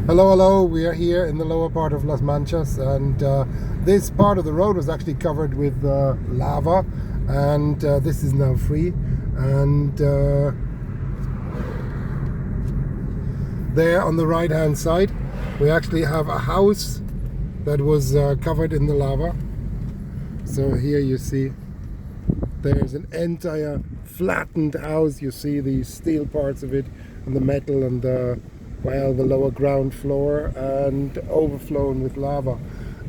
Hello, hello. We are here in the lower part of Las Manchas, and this part of the road was actually covered with lava, and this is now free. And there on the right hand side we actually have a house that was covered in the lava. So here you see there's an entire flattened house. You see the steel parts of it and the metal and the lower ground floor, and overflown with lava.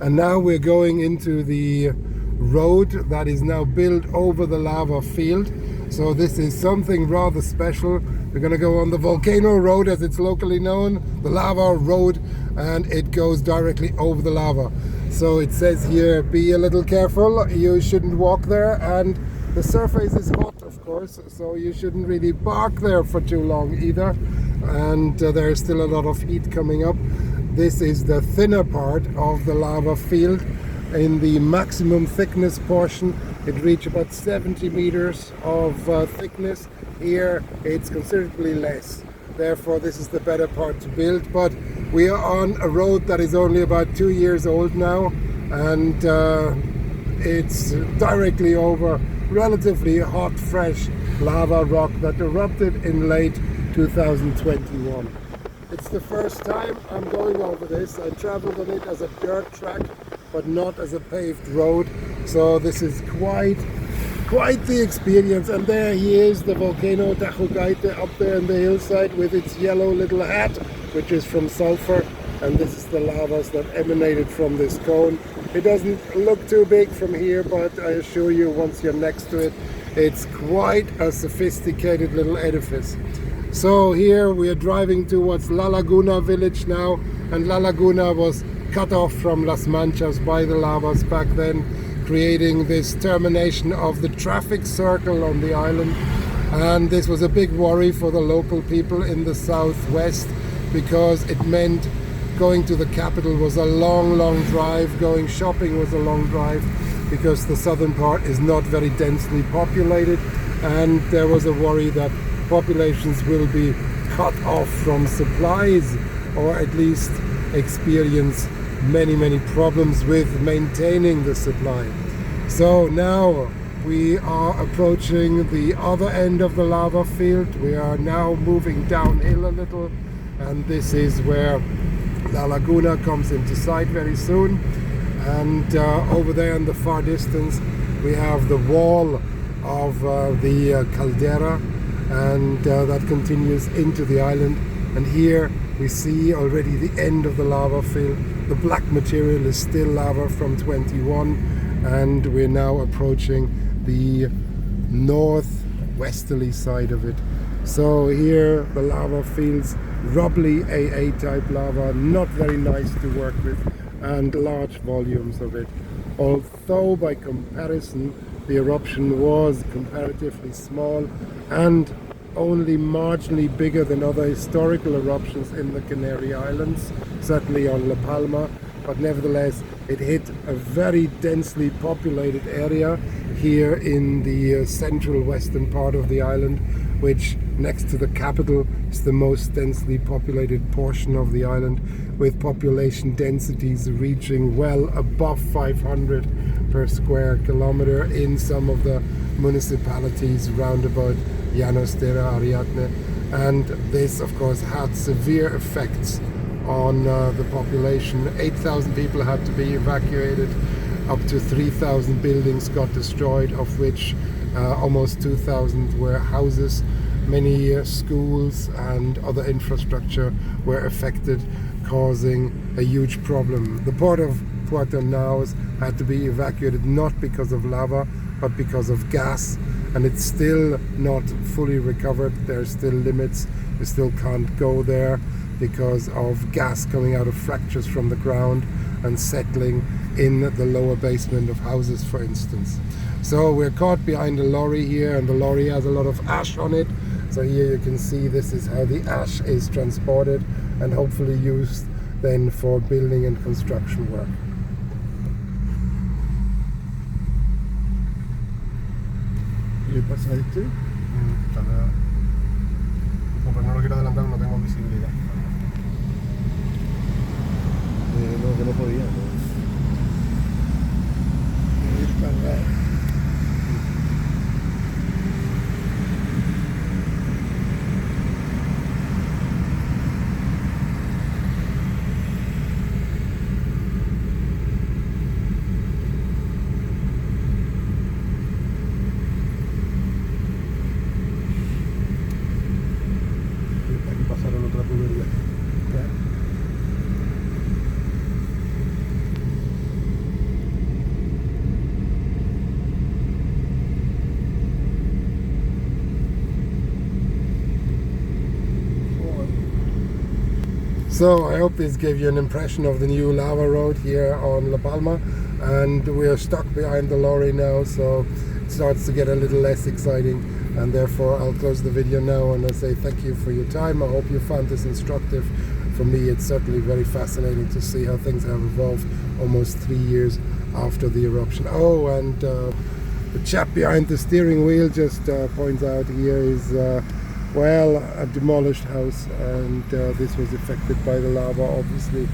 And now we're going into the road that is now built over the lava field. So this is something rather special. We're going to go on the Volcano Road, as it's locally known, the lava road, and it goes directly over the lava. So it says here, be a little careful, you shouldn't walk there, and the surface is hot, of course, so you shouldn't really park there for too long either. And there's still a lot of heat coming up. This is the thinner part of the lava field. In the maximum thickness portion, it reached about 70 meters of thickness. Here it's considerably less. Therefore, this is the better part to build. But we are on a road that is only about 2 years old now, and it's directly over relatively hot, fresh lava rock that erupted in late 2021. It's the first time I'm going over this. I traveled on it as a dirt track, but not as a paved road. So this is quite the experience. And there he is, the volcano Tajugaite, up there in the hillside with its yellow little hat, which is from sulfur. And this is the lavas that emanated from this cone. It doesn't look too big from here, but I assure you, once you're next to it, it's quite a sophisticated little edifice. So here we are driving towards La Laguna village now, and La Laguna was cut off from Las Manchas by the lavas back then, creating this termination of the traffic circle on the island. And this was a big worry for the local people in the southwest, because it meant going to the capital was a long drive, going shopping was a long drive, because the southern part is not very densely populated, and there was a worry that populations will be cut off from supplies, or at least experience many problems with maintaining the supply. So now we are approaching the other end of the lava field. We are now moving downhill a little, and this is where La Laguna comes into sight very soon. And over there in the far distance we have the wall of the caldera, and that continues into the island. And here we see already the end of the lava field. The black material is still lava from 21, and we're now approaching the northwesterly side of it. So here the lava fields, rubbly AA type lava, not very nice to work with, and large volumes of it. Although by comparison the eruption was comparatively small and only marginally bigger than other historical eruptions in the Canary Islands, certainly on La Palma, but nevertheless it hit a very densely populated area here in the central western part of the island, which next to the capital is the most densely populated portion of the island, with population densities reaching well above 500 per square kilometer in some of the municipalities round about Llanos de Ariadne. And this of course had severe effects on the population. 8,000 people had to be evacuated, up to 3,000 buildings got destroyed, of which almost 2,000 were houses. Many schools and other infrastructure were affected, causing a huge problem. The port of Puerto Naos had to be evacuated not because of lava, but because of gas, and it's still not fully recovered. There's still limits. We still can't go there because of gas coming out of fractures from the ground and settling in the lower basement of houses, for instance. So we're caught behind a lorry here, and the lorry has a lot of ash on it. So here you can see this is how the ash is transported and hopefully used then for building and construction work. ¿Le pasa a este? Como no lo quiero adelantar, no tengo visibilidad. no podía. ¿No? Ir tan raro. Aquí pasaron otra tubería. So I hope this gave you an impression of the new lava road here on La Palma, and we are stuck behind the lorry now, so it starts to get a little less exciting, and therefore I'll close the video now and I say thank you for your time. I hope you found this instructive. For me it's certainly very fascinating to see how things have evolved almost 3 years after the eruption. Oh, and the chap behind the steering wheel just points out here is well, a demolished house, and this was affected by the lava obviously,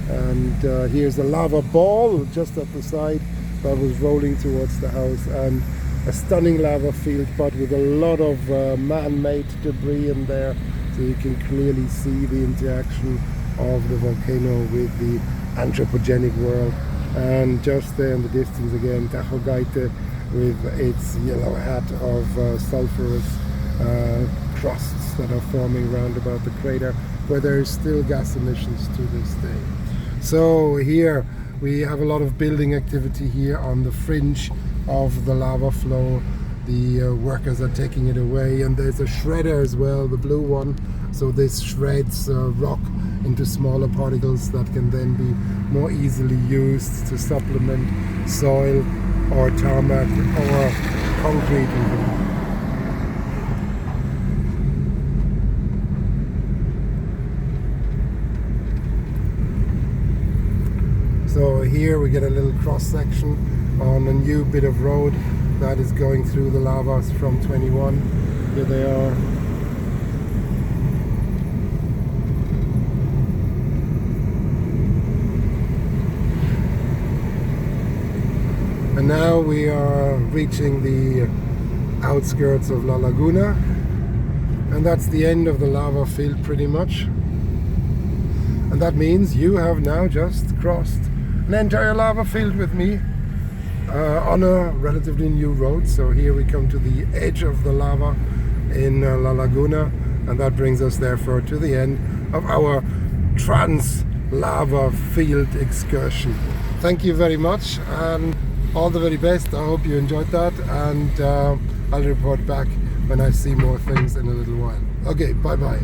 and here's a lava ball just at the side that was rolling towards the house, and a stunning lava field but with a lot of man-made debris in there, so you can clearly see the interaction of the volcano with the anthropogenic world. And just there in the distance again, Tahogaite with its yellow hat of sulfurous crusts that are forming around about the crater, where there is still gas emissions to this day. So here we have a lot of building activity here on the fringe of the lava flow. The workers are taking it away, and there's a shredder as well, the blue one, so this shreds rock into smaller particles that can then be more easily used to supplement soil or tarmac or concrete even. So here we get a little cross section on a new bit of road that is going through the lavas from 21. Here they are. And now we are reaching the outskirts of La Laguna, and that's the end of the lava field pretty much. And that means you have now just crossed an entire lava field with me on a relatively new road. So here we come to the edge of the lava in La Laguna, and that brings us therefore to the end of our trans lava field excursion. Thank you very much and all the very best. I hope you enjoyed that, and I'll report back when I see more things in a little while. Okay, bye bye.